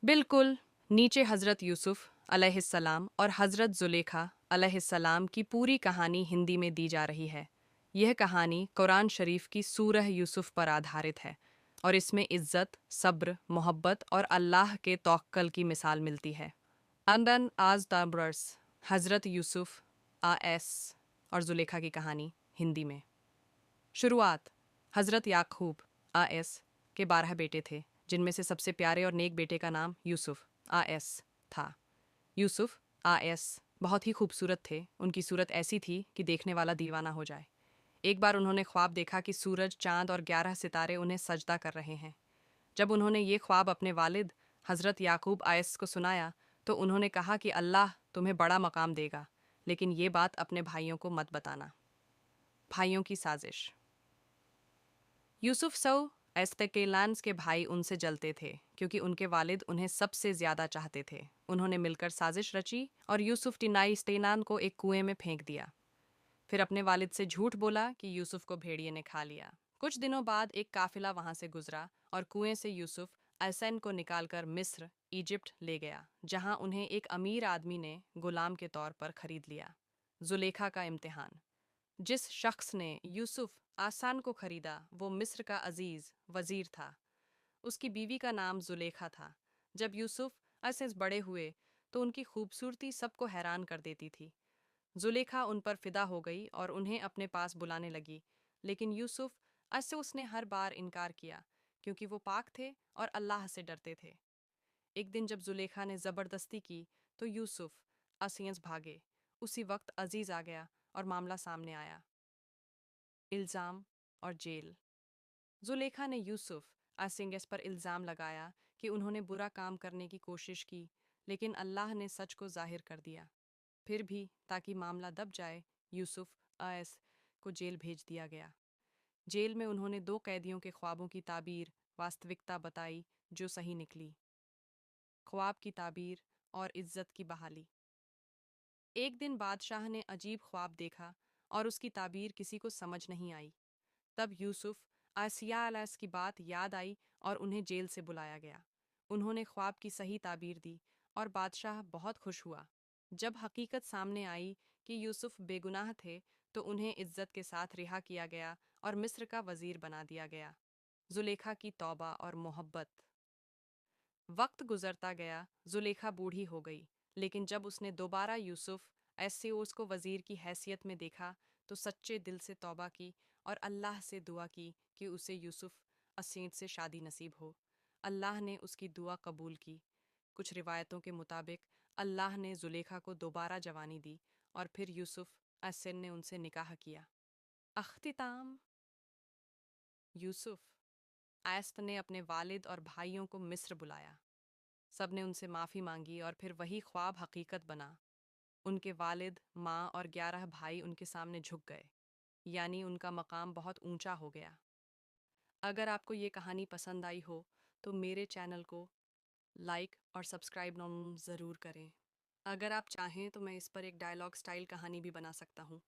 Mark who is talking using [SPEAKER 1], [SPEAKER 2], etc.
[SPEAKER 1] बिल्कुल। नीचे हज़रत यूसुफ अलैहिस्सलाम और हज़रत ज़ुलेखा अलैहिस्सलाम की पूरी कहानी हिंदी में दी जा रही है। यह कहानी कुरान शरीफ की सूरह यूसुफ पर आधारित है और इसमें इज़्ज़त, सब्र, मोहब्बत और अल्लाह के तवक्कुल की मिसाल मिलती है। अंदन आज दाब्रस हज़रत यूसुफ आस और ज़ुलेखा की कहानी हिंदी में। शुरुआत। हज़रत याकूब आस के 12 बेटे थे, जिनमें से सबसे प्यारे और नेक बेटे का नाम यूसुफ आस था। यूसुफ आस बहुत ही खूबसूरत थे। उनकी सूरत ऐसी थी कि देखने वाला दीवाना हो जाए। एक बार उन्होंने ख्वाब देखा कि सूरज, चांद और 11 सितारे उन्हें सजदा कर रहे हैं। जब उन्होंने ये ख्वाब अपने वालिद हज़रत याकूब आयस को सुनाया तो उन्होंने कहा कि अल्लाह तुम्हें बड़ा मकाम देगा, लेकिन ये बात अपने भाइयों को मत बताना। भाइयों की साजिश। यूसुफ सौ एस्तकेलान्स के भाई उनसे जलते थे क्योंकि उनके वालिद उन्हें सबसे ज़्यादा चाहते थे। उन्होंने मिलकर साजिश रची और यूसुफ टिनाई स्टेनान को एक कुएं में फेंक दिया। फिर अपने वालिद से झूठ बोला कि यूसुफ को भेड़िए ने खा लिया। कुछ दिनों बाद एक काफिला वहां से गुजरा और कुएं से यूसुफ असन को निकालकर मिस्र, इजिप्ट ले गया, जहां उन्हें एक अमीर आदमी ने गुलाम के तौर पर खरीद लिया। जुलेखा का इम्तिहान। जिस शख्स ने यूसुफ आसान को खरीदा वो मिस्र का अजीज वजीर था। उसकी बीवी का नाम जुलेखा था। जब यूसुफ असेस बड़े हुए तो उनकी खूबसूरती सबको हैरान कर देती थी। जुलेखा उन पर फिदा हो गई और उन्हें अपने पास बुलाने लगी, लेकिन यूसुफ से उसने हर बार इनकार किया क्योंकि वो पाक थे और अल्लाह से डरते थे। एक दिन जब जुलेखा ने ज़बरदस्ती की तो यूसुफ असियस भागे। उसी वक्त अजीज आ गया और मामला सामने आया। इल्ज़ाम और जेल। जुलेखा ने यूसुफ असिंगस पर इल्ज़ाम लगाया कि उन्होंने बुरा काम करने की कोशिश की, लेकिन अल्लाह ने सच को जाहिर कर दिया। फिर भी ताकि मामला दब जाए, यूसुफ अस को जेल भेज दिया गया। जेल में उन्होंने 2 कैदियों के ख्वाबों की ताबीर वास्तविकता बताई जो सही निकली। ख्वाब की ताबीर और इज्जत की बहाली। एक दिन बादशाह ने अजीब ख्वाब देखा और उसकी ताबीर किसी को समझ नहीं आई। तब यूसुफ आसियास की बात याद आई और उन्हें जेल से बुलाया गया। उन्होंने ख्वाब की सही ताबीर दी और बादशाह बहुत खुश हुआ। जब हकीकत सामने आई कि यूसुफ बेगुनाह थे तो उन्हें इज्जत के साथ रिहा किया गया और मिस्र का वजीर बना दिया गया। जुलेखा की तौबा और मोहब्बत। वक्त गुजरता गया, जुलेखा बूढ़ी हो गई, लेकिन जब उसने दोबारा यूसुफ एससीओस को वजीर की हैसियत में देखा तो सच्चे दिल से तौबा की और अल्लाह से दुआ की कि उसे यूसुफ असीद से शादी नसीब हो। अल्लाह ने उसकी दुआ कबूल की। कुछ रिवायतों के मुताबिक अल्लाह ने जुलेखा को दोबारा जवानी दी और फिर यूसुफ असन ने उनसे निकाह किया। अख्तिताम। यूसुफ आयस्त ने अपने वालिद और भाइयों को मिस्र बुलाया। सब ने उनसे माफ़ी मांगी और फिर वही ख्वाब हकीकत बना। उनके वालिद, माँ और 11 भाई उनके सामने झुक गए, यानी उनका मकाम बहुत ऊंचा हो गया। अगर आपको ये कहानी पसंद आई हो तो मेरे चैनल को लाइक और सब्सक्राइब ज़रूर करें। अगर आप चाहें तो मैं इस पर एक डायलॉग स्टाइल कहानी भी बना सकता हूँ।